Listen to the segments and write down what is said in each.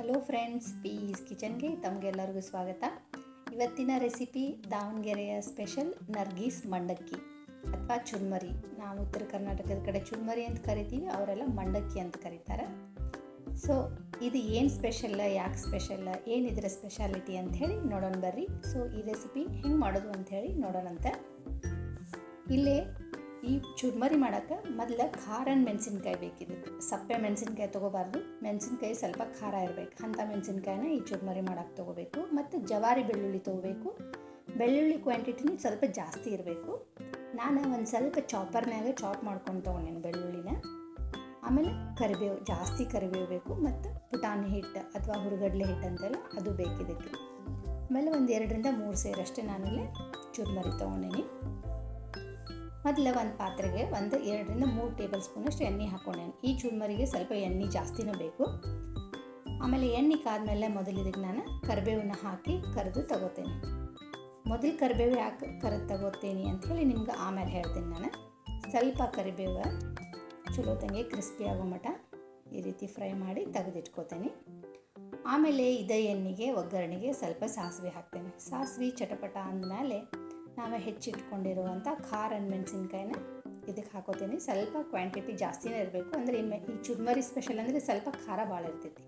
Hello friends, piece ಕಿಚನ್ಗೆ ತಮಗೆಲ್ಲರಿಗೂ ಸ್ವಾಗತ. ಇವತ್ತಿನ ರೆಸಿಪಿ ದಾವಣಗೆರೆಯ ಸ್ಪೆಷಲ್ ನರ್ಗೀಸ್ ಮಂಡಕ್ಕಿ ಅಥವಾ ಚುರ್ಮರಿ. ನಾವು ಉತ್ತರ ಕರ್ನಾಟಕದ ಕಡೆ ಚುರ್ಮರಿ ಅಂತ ಕರಿತೀವಿ, ಅವರೆಲ್ಲ ಮಂಡಕ್ಕಿ ಅಂತ ಕರೀತಾರೆ. ಸೊ ಇದು ಏನು ಸ್ಪೆಷಲ್, ಯಾಕೆ ಸ್ಪೆಷಲ್, ಏನಿದ್ರ ಸ್ಪೆಷಾಲಿಟಿ ಅಂಥೇಳಿ ನೋಡೋಣ ಬರ್ರಿ. ಸೊ ಈ ರೆಸಿಪಿ ಹೆಂಗೆ ಮಾಡೋದು ಅಂಥೇಳಿ ನೋಡೋಣಂತೆ. ಇಲ್ಲೇ ಈ ಚುರ್ಮರಿ ಮಾಡೋಕ್ಕೆ ಮೊದಲು ಖಾರ ಮೆಣಸಿನ್ಕಾಯಿ ಬೇಕಿದೆ. ಸಪ್ಪೆ ಮೆಣಸಿನ್ಕಾಯಿ ತೊಗೋಬಾರ್ದು, ಮೆಣಸಿನ್ಕಾಯಿ ಸ್ವಲ್ಪ ಖಾರ ಇರಬೇಕು. ಅಂಥ ಮೆಣಸಿನ್ಕಾಯಿನ ಈ ಚುರ್ಮರಿ ಮಾಡೋಕ್ಕೆ ತೊಗೋಬೇಕು. ಮತ್ತು ಜವಾರಿ ಬೆಳ್ಳುಳ್ಳಿ ತೊಗೋಬೇಕು. ಬೆಳ್ಳುಳ್ಳಿ ಕ್ವಾಂಟಿಟಿನೂ ಸ್ವಲ್ಪ ಜಾಸ್ತಿ ಇರಬೇಕು. ನಾನು ಒಂದು ಸ್ವಲ್ಪ ಚಾಪರ್ನಾಗ ಚಾಪ್ ಮಾಡ್ಕೊಂಡು ತೊಗೊಂಡೇನೆ ಬೆಳ್ಳುಳ್ಳಿನ. ಆಮೇಲೆ ಕರಿಬೇವು, ಜಾಸ್ತಿ ಕರಿಬೇವು ಬೇಕು. ಮತ್ತು ಪುಟಾಣಿ ಹಿಟ್ಟು ಅಥವಾ ಹುರುಗಡ್ಲೆ ಹಿಟ್ಟು ಅಂತೆಲ್ಲ ಅದು ಬೇಕಿದ್ದಕ್ಕೆ. ಆಮೇಲೆ ಒಂದು 2-3 ಸೇರಷ್ಟೇ ನಾನಿಲ್ಲಿ ಚುರ್ಮರಿ ತೊಗೊಂಡೇನಿ. ಮೊದಲು ಒಂದು ಪಾತ್ರೆಗೆ 2-3 ಟೇಬಲ್ ಸ್ಪೂನಷ್ಟು ಎಣ್ಣೆ ಹಾಕ್ಕೊಂಡೇನೆ. ಈ ಚುರ್ಮರಿಗೆ ಸ್ವಲ್ಪ ಎಣ್ಣೆ ಜಾಸ್ತಿನೇ ಬೇಕು. ಆಮೇಲೆ ಎಣ್ಣೆ ಕಾದ್ಮೇಲೆ ಮೊದಲು ಇದಕ್ಕೆ ನಾನು ಕರಿಬೇವನ್ನ ಹಾಕಿ ಕರೆದು ತಗೋತೇನೆ. ಮೊದಲು ಕರಿಬೇವು ಯಾಕೆ ಕರೆದು ತಗೋತೀನಿ ಅಂಥೇಳಿ ನಿಮ್ಗೆ ಆಮೇಲೆ ಹೇಳ್ತೀನಿ. ನಾನು ಸ್ವಲ್ಪ ಕರಿಬೇವು ಚಲೋ ತಂಗೆ ಕ್ರಿಸ್ಪಿ ಆಗೋ ಮಟ್ಟ ಈ ರೀತಿ ಫ್ರೈ ಮಾಡಿ ತೆಗೆದಿಟ್ಕೋತೇನೆ. ಆಮೇಲೆ ಇದೇ ಎಣ್ಣೆಗೆ ಒಗ್ಗರಣೆಗೆ ಸ್ವಲ್ಪ ಸಾಸಿವೆ ಹಾಕ್ತೇನೆ. ಸಾಸಿವೆ ಚಟಪಟ ಅಂದಮೇಲೆ ನಾವು ಹೆಚ್ಚಿಟ್ಕೊಂಡಿರುವಂಥ ಖಾರ ಮೆಣಸಿನ್ಕಾಯಿನ ಇದಕ್ಕೆ ಹಾಕೋತೀನಿ. ಸ್ವಲ್ಪ ಕ್ವಾಂಟಿಟಿ ಜಾಸ್ತಿನೇ ಇರಬೇಕು. ಅಂದರೆ ಈ ಚುರ್ಮರಿ ಸ್ಪೆಷಲ್ ಅಂದರೆ ಸ್ವಲ್ಪ ಖಾರ ಭಾಳ ಇರ್ತೈತಿ.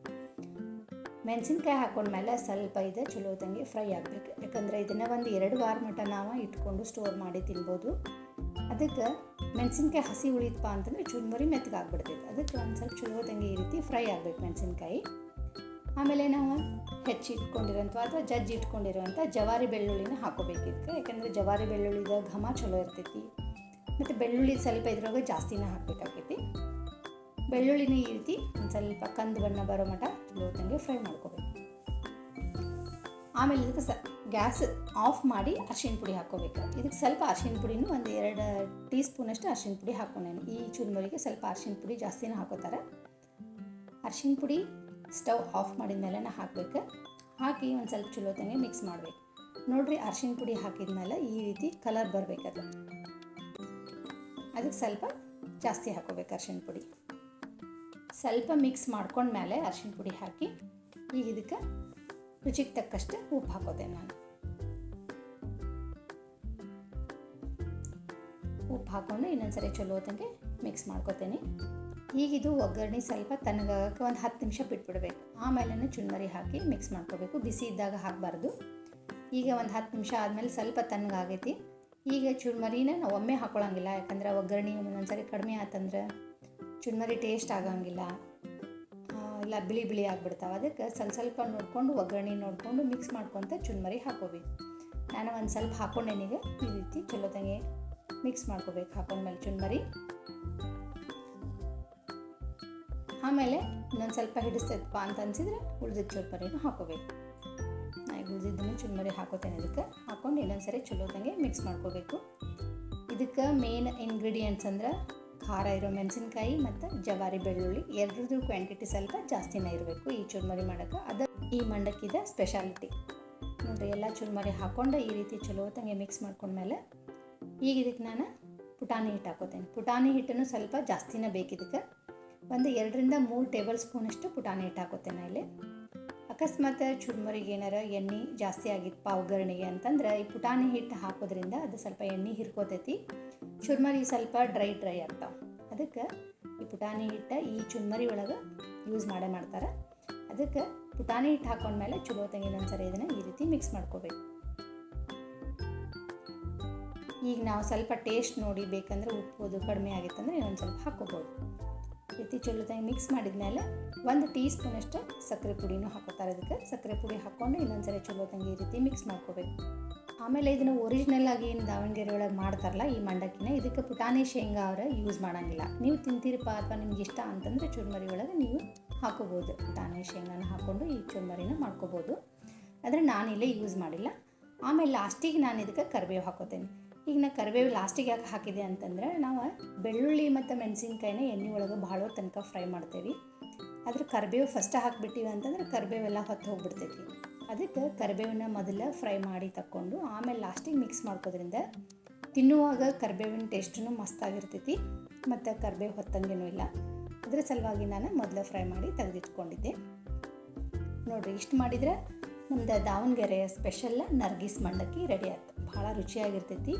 ಮೆಣಸಿನ್ಕಾಯಿ ಹಾಕೊಂಡ್ಮೇಲೆ ಸ್ವಲ್ಪ ಇದು ಚಲೋ ತಂಗಿ ಫ್ರೈ ಆಗಬೇಕು. ಯಾಕಂದರೆ ಇದನ್ನು 1-2 ವಾರ ಮಟ್ಟ ನಾವು ಇಟ್ಕೊಂಡು ಸ್ಟೋರ್ ಮಾಡಿ ತಿನ್ಬೋದು. ಅದಕ್ಕೆ ಮೆಣಸಿನ್ಕಾಯಿ ಹಸಿ ಉಳಿತಪ್ಪ ಅಂತಂದರೆ ಚುರ್ಮರಿ ಮೆತ್ತಗಾಗ್ಬಿಡ್ತೈತೆ. ಅದಕ್ಕೆ ಒಂದು ಸ್ವಲ್ಪ ಚಲೋ ತಂಗಿ ಈ ರೀತಿ ಫ್ರೈ ಆಗಬೇಕು ಮೆಣಸಿನ್ಕಾಯಿ. ಆಮೇಲೆ ನಾವು ಹೆಚ್ಚಿಟ್ಕೊಂಡಿರೋಂಥ ಅಥವಾ ಇಟ್ಕೊಂಡಿರೋಂಥ ಜವಾರಿ ಬೆಳ್ಳುಳ್ಳಿನ ಹಾಕೋಬೇಕಿತ್ತು. ಯಾಕಂದರೆ ಜವಾರಿ ಬೆಳ್ಳುಳ್ಳಿದ ಘಮ ಚಲೋ ಇರ್ತೈತಿ. ಮತ್ತು ಬೆಳ್ಳುಳ್ಳಿ ಸ್ವಲ್ಪ ಇದ್ರೊಳಗೆ ಜಾಸ್ತಿನ ಹಾಕಬೇಕಾಗೈತಿ. ಬೆಳ್ಳುಳ್ಳಿನ ಈ ರೀತಿ ಒಂದು ಸ್ವಲ್ಪ ಕಂದು ಬಣ್ಣ ಬರೋ ಮಟ್ಟ ಚಲೋ ತಂಗೆ ಫ್ರೈ ಮಾಡ್ಕೋಬೇಕು. ಆಮೇಲೆ ಇದಕ್ಕೆ ಗ್ಯಾಸ್ ಆಫ್ ಮಾಡಿ ಅರಿಶಿನ ಪುಡಿ ಹಾಕ್ಕೋಬೇಕು. ಇದಕ್ಕೆ ಸ್ವಲ್ಪ ಅರಿಶಿನ ಪುಡಿನೂ 1-2 ಟೀ ಸ್ಪೂನಷ್ಟು ಅರಿಶಿನ ಪುಡಿ ಹಾಕ್ಕೊಂಡೇನೆ. ಈ ಚುರ್ಮರಿಗೆ ಸ್ವಲ್ಪ ಅರಿಶಿನ ಪುಡಿ ಜಾಸ್ತಿನ ಹಾಕೋತಾರೆ. ಅರಿಶಿನ ಪುಡಿ ಸ್ಟವ್ ಆಫ್ ಮಾಡಿದ ಮೇಲೆ ಹಾಕಬೇಕು. ಹಾಕಿ ಒಂದು ಸ್ವಲ್ಪ ಚಲೋ ತಂಗೆ ಮಿಕ್ಸ್ ಮಾಡಬೇಕು. ನೋಡಿರಿ, ಅರಿಶಿನ ಪುಡಿ ಹಾಕಿದ ಮೇಲೆ ಈ ರೀತಿ ಕಲರ್ ಬರಬೇಕದು. ಅದಕ್ಕೆ ಸ್ವಲ್ಪ ಜಾಸ್ತಿ ಹಾಕೋಬೇಕು ಅರಿಶಿನ ಪುಡಿ. ಸ್ವಲ್ಪ ಮಿಕ್ಸ್ ಮಾಡ್ಕೊಂಡ್ಮೇಲೆ ಅರಿಶಿನ ಪುಡಿ ಹಾಕಿ ಈಗ ಇದಕ್ಕೆ ರುಚಿಗೆ ತಕ್ಕಷ್ಟು ಉಪ್ಪು ಹಾಕೋತೇನೆ ನಾನು. ಉಪ್ಪು ಹಾಕ್ಕೊಂಡು ಇನ್ನೊಂದ್ಸರಿ ಚಲೋ ತಂಗೆ ಮಿಕ್ಸ್ ಮಾಡ್ಕೋತೇನೆ. ಈಗಿದು ಒಗ್ಗರಣೆ ಸ್ವಲ್ಪ ತಣ್ಣಗಾಗಕ್ಕೆ ಒಂದು 10 ನಿಮಿಷ ಬಿಟ್ಬಿಡ್ಬೇಕು. ಆಮೇಲೆ ಚುರ್ಮರಿ ಹಾಕಿ ಮಿಕ್ಸ್ ಮಾಡ್ಕೋಬೇಕು. ಬಿಸಿ ಇದ್ದಾಗ ಹಾಕಬಾರ್ದು. ಈಗ ಒಂದು 10 ನಿಮಿಷ ಆದಮೇಲೆ ಸ್ವಲ್ಪ ತಣ್ಣಗಾಗೈತಿ. ಈಗ ಚುರ್ಮರಿನ ನಾವು ಒಮ್ಮೆ ಹಾಕ್ಕೊಳ್ಳೋಂಗಿಲ್ಲ. ಯಾಕಂದ್ರೆ ಒಗ್ಗರಣೆ ಒಂದೊಂದ್ಸರಿ ಕಡಿಮೆ ಆತಂದ್ರೆ ಚುರ್ಮರಿ ಟೇಸ್ಟ್ ಆಗೋಂಗಿಲ್ಲ, ಇಲ್ಲ ಬಿಳಿ ಆಗಿಬಿಡ್ತಾವೆ. ಅದಕ್ಕೆ ಸ್ವಲ್ಪ ನೋಡಿಕೊಂಡು ಒಗ್ಗರಣೆ ನೋಡಿಕೊಂಡು ಮಿಕ್ಸ್ ಮಾಡ್ಕೊತ ಚುರ್ಮರಿ ಹಾಕೋಬೇಕು. ನಾನು ಒಂದು ಸ್ವಲ್ಪ ಹಾಕ್ಕೊಂಡೇನೀಗ ಈ ರೀತಿ ಚಲೋ ತಂಗೆ ಮಿಕ್ಸ್ ಮಾಡ್ಕೋಬೇಕು. ಹಾಕೊಂಡ್ಮೇಲೆ ಚುರ್ಮರಿ ಆಮೇಲೆ ಇನ್ನೊಂದು ಸ್ವಲ್ಪ ಹಿಡಿಸ್ತೈತಪ್ಪ ಅಂತ ಅನಿಸಿದ್ರೆ ಉಳಿದಿದ್ದ ಚುರ್ಮರಿನೂ ಹಾಕೋಬೇಕು. ನಾನು ಉಳಿದಿದ್ದನ್ನು ಚುರ್ಮರಿ ಹಾಕೋತೇನೆ. ಇದಕ್ಕೆ ಹಾಕ್ಕೊಂಡು ಇನ್ನೊಂದು ಚಲೋ ತಂಗೆ ಮಿಕ್ಸ್ ಮಾಡ್ಕೋಬೇಕು. ಇದಕ್ಕೆ ಮೇನ್ ಇಂಗ್ರೀಡಿಯೆಂಟ್ಸ್ ಅಂದ್ರೆ ಖಾರ ಇರೋ ಮೆಣಸಿನ್ಕಾಯಿ ಮತ್ತು ಜವಾರಿ ಬೆಳ್ಳುಳ್ಳಿ, ಎರಡರದ್ದು ಕ್ವಾಂಟಿಟಿ ಸ್ವಲ್ಪ ಜಾಸ್ತಿನೇ ಇರಬೇಕು ಈ ಚುರ್ಮರಿ ಮಾಡೋಕ್ಕೆ. ಅದು ಈ ಮಂಡಕ್ಕಿದ ಸ್ಪೆಷಾಲಿಟಿ. ನೋಡಿರಿ, ಎಲ್ಲ ಚುರ್ಮರಿ ಹಾಕ್ಕೊಂಡು ಈ ರೀತಿ ಚಲೋ ತಂಗೆ ಮಿಕ್ಸ್ ಮಾಡ್ಕೊಂಡ್ಮೇಲೆ ಈಗ ಇದಕ್ಕೆ ನಾನು ಪುಟಾಣಿ ಹಿಟ್ಟು ಹಾಕೋತೇನೆ. ಪುಟಾಣಿ ಹಿಟ್ಟನ್ನು ಸ್ವಲ್ಪ ಜಾಸ್ತಿನೇ ಬೇಕಿದ್ದಕ್ಕೆ 2-3 ಟೇಬಲ್ ಸ್ಪೂನಷ್ಟು ಪುಟಾಣಿ ಹಿಟ್ಟು ಹಾಕೋತೇನೆ ಇಲ್ಲಿ. ಅಕಸ್ಮಾತ್ ಚುರ್ಮರಿಗೆ ಏನಾರ ಎಣ್ಣೆ ಜಾಸ್ತಿ ಆಗಿತ್ತು ಒಗ್ಗರಣೆಗೆ ಅಂತಂದ್ರೆ ಈ ಪುಟಾಣಿ ಹಿಟ್ಟು ಹಾಕೋದ್ರಿಂದ ಅದು ಸ್ವಲ್ಪ ಎಣ್ಣೆ ಹಿರ್ಕೋತೈತಿ. ಚುರ್ಮರಿ ಸ್ವಲ್ಪ ಡ್ರೈ ಆಗ್ತಾವೆ. ಅದಕ್ಕೆ ಈ ಪುಟಾಣಿ ಹಿಟ್ಟು ಈ ಚುರ್ಮರಿ ಒಳಗೆ ಯೂಸ್ ಮಾಡ್ತಾರೆ. ಅದಕ್ಕೆ ಪುಟಾಣಿ ಹಿಟ್ಟು ಹಾಕೊಂಡ್ಮೇಲೆ ಚಲೋ ತಂಗಿನೊಂದ್ಸರಿ ಇದನ್ನು ಈ ರೀತಿ ಮಿಕ್ಸ್ ಮಾಡ್ಕೋಬೇಕು. ಈಗ ನಾವು ಸ್ವಲ್ಪ ಟೇಸ್ಟ್ ನೋಡಿ ಬೇಕಂದ್ರೆ ಉಪ್ಪು ಕಡಿಮೆ ಆಗಿತ್ತಂದ್ರೆ ಇನ್ನೊಂದು ಸ್ವಲ್ಪ ಹಾಕ್ಕೋಬೋದು. ಈ ರೀತಿ ಚಲೋ ತಂಗಿ ಮಿಕ್ಸ್ ಮಾಡಿದ್ಮೇಲೆ 1 ಟೀ ಸ್ಪೂನಷ್ಟು ಸಕ್ಕರೆ ಪುಡಿನೂ ಹಾಕೋತಾರೆ. ಇದಕ್ಕೆ ಸಕ್ಕರೆ ಪುಡಿ ಹಾಕ್ಕೊಂಡು ಇನ್ನೊಂದ್ಸರಿ ಚಲೋ ತಂಗಿ ಈ ರೀತಿ ಮಿಕ್ಸ್ ಮಾಡ್ಕೋಬೇಕು. ಆಮೇಲೆ ಇದನ್ನು ಒರಿಜಿನಲ್ ಆಗಿ ಏನು ದಾವಣಗೆರೆ ಒಳಗೆ ಮಾಡ್ತಾರಲ್ಲ ಈ ಮಂಡಕ್ಕಿನ, ಇದಕ್ಕೆ ಪುಟಾಣಿ ಶೇಂಗಾ ಅವರ ಯೂಸ್ ಮಾಡೋಂಗಿಲ್ಲ. ನೀವು ತಿಂತೀರಪ್ಪ ಅಥವಾ ನಿಮ್ಗೆ ಇಷ್ಟ ಅಂತಂದರೆ ಚುರ್ಮರಿ ಒಳಗೆ ನೀವು ಹಾಕೋಬೋದು. ಪುಟಾಣಿ ಶೇಂಗಾನ ಹಾಕ್ಕೊಂಡು ಈ ಚುರ್ಮರಿನ ಮಾಡ್ಕೋಬೋದು. ಆದರೆ ನಾನಿಲ್ಲೇ ಯೂಸ್ ಮಾಡಿಲ್ಲ. ಆಮೇಲೆ ಲಾಸ್ಟಿಗೆ ನಾನು ಇದಕ್ಕೆ ಕರಿಬೇವು ಹಾಕೋತೇನೆ. ಈಗ ನಾನು ಕರಿಬೇವು ಲಾಸ್ಟಿಗೆ ಯಾಕೆ ಹಾಕಿದೆ ಅಂತಂದರೆ ನಾವು ಬೆಳ್ಳುಳ್ಳಿ ಮತ್ತು ಮೆಣಸಿನ್ಕಾಯಿನ ಎಣ್ಣೆ ಒಳಗೆ ಭಾಳ ತನಕ ಫ್ರೈ ಮಾಡ್ತೇವೆ. ಆದರೆ ಕರಿಬೇವು ಫಸ್ಟ್ ಹಾಕಿಬಿಟ್ಟಿವಿ ಅಂತಂದ್ರೆ ಕರಿಬೇವೆಲ್ಲ ಹೊತ್ತು ಹೋಗ್ಬಿಡ್ತೈತಿ. ಅದಕ್ಕೆ ಕರಿಬೇವನ್ನ ಮೊದಲು ಫ್ರೈ ಮಾಡಿ ತಕ್ಕೊಂಡು ಆಮೇಲೆ ಲಾಸ್ಟಿಗೆ ಮಿಕ್ಸ್ ಮಾಡ್ಕೋದ್ರಿಂದ ತಿನ್ನುವಾಗ ಕರಿಬೇವಿನ ಟೇಸ್ಟೂ ಮಸ್ತಾಗಿರ್ತೈತಿ ಮತ್ತು ಕರಿಬೇವು ಹೊತ್ತಂಗೇನೂ ಇಲ್ಲ. ಅದರ ಸಲುವಾಗಿ ನಾನು ಮೊದಲು ಫ್ರೈ ಮಾಡಿ ತೆಗೆದಿಟ್ಕೊಂಡಿದ್ದೆ. ನೋಡಿರಿ, ಇಷ್ಟು ಮಾಡಿದ್ರೆ ನಮ್ದು ದಾವಣಗೆರೆಯ ಸ್ಪೆಷಲ್ ನರ್ಗೀಸ್ ಮಂಡಕ್ಕಿ ರೆಡಿ ಆಯ್ತು. ಭಾಳ ರುಚಿಯಾಗಿರ್ತೈತಿ.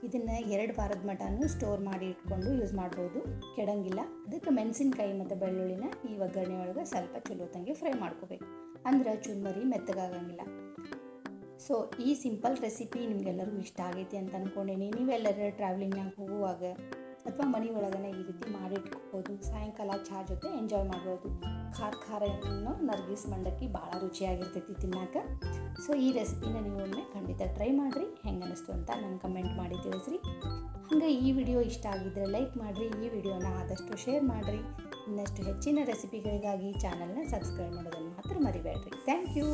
ಇದನ್ನು 2 ವಾರದ ಮಟನೂ ಸ್ಟೋರ್ ಮಾಡಿ ಇಟ್ಕೊಂಡು ಯೂಸ್ ಮಾಡ್ಬೋದು, ಕೆಡಂಗಿಲ್ಲ. ಅದಕ್ಕೆ ಮೆಣಸಿನ್ಕಾಯಿ ಮತ್ತು ಬೆಳ್ಳುಳ್ಳಿನ ಈ ಒಗ್ಗರಣೆ ಒಳಗೆ ಸ್ವಲ್ಪ ಚಲೋ ತಂಗಿ ಫ್ರೈ ಮಾಡ್ಕೋಬೇಕು, ಅಂದ್ರೆ ಚುರ್ಮರಿ ಮೆತ್ತಗಾಗಂಗಿಲ್ಲ. ಸೊ ಈ ಸಿಂಪಲ್ ರೆಸಿಪಿ ನಿಮಗೆಲ್ಲರಿಗೂ ಇಷ್ಟ ಆಗೈತಿ ಅಂತ ಅಂದ್ಕೊಂಡೇನಿ. ನೀವೆಲ್ಲರೂ ಟ್ರಾವೆಲಿಂಗ್ನಾಗ ಹೋಗುವಾಗ ಅಥವಾ ಮನೆ ಒಳಗನೆ ಈ ರೀತಿ ಮಾಡಿಟ್ಕೋಬೋದು. ಸಾಯಂಕಾಲ ಚಹಾ ಜೊತೆ ಎಂಜಾಯ್ ಮಾಡ್ಬೋದು. ಖಾರ ನರ್ಗೀಸ್ ಮಂಡಕ್ಕಿ ಭಾಳ ರುಚಿಯಾಗಿರ್ತೈತಿ ತಿನ್ನೋಕೆ. ಸೊ ಈ ರೆಸಿಪಿನ ನೀವು ಒಮ್ಮೆ ಖಂಡಿತ ಟ್ರೈ ಮಾಡಿರಿ. ಹೆಂಗೆ ಅನ್ನಿಸ್ತು ಅಂತ ನಂಗೆ ಕಮೆಂಟ್ ಮಾಡಿ ತಿಳಿಸ್ರಿ. ಹಾಗೆ ಈ ವಿಡಿಯೋ ಇಷ್ಟ ಆಗಿದ್ದರೆ ಲೈಕ್ ಮಾಡಿರಿ, ಈ ವಿಡಿಯೋನ ಆದಷ್ಟು ಶೇರ್ ಮಾಡಿರಿ. ಇನ್ನಷ್ಟು ಹೆಚ್ಚಿನ ರೆಸಿಪಿಗಳಿಗಾಗಿ ಚಾನಲ್ನ ಸಬ್ಸ್ಕ್ರೈಬ್ ಮಾಡೋದನ್ನು ಮಾತ್ರ ಮರಿಬೇಡ್ರಿ. Thank you.